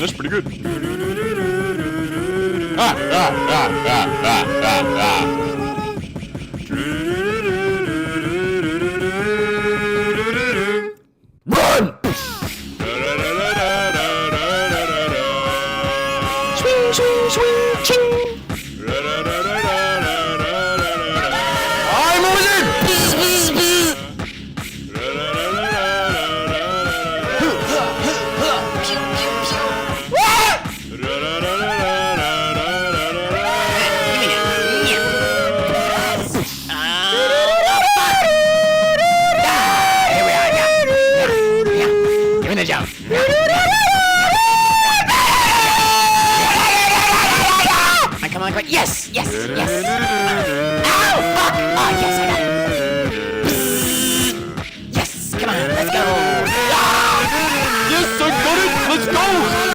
that's pretty good. Run! Swing, swing, swing, ching! I'm a wizard! Bzz, bzz, bzz. Here we are, yeah. Give me the jump. Come on, yes, yes, yes. Ow! Oh, yes, I got it. Yes, come on, let's go. Yes, I got it. Let's go.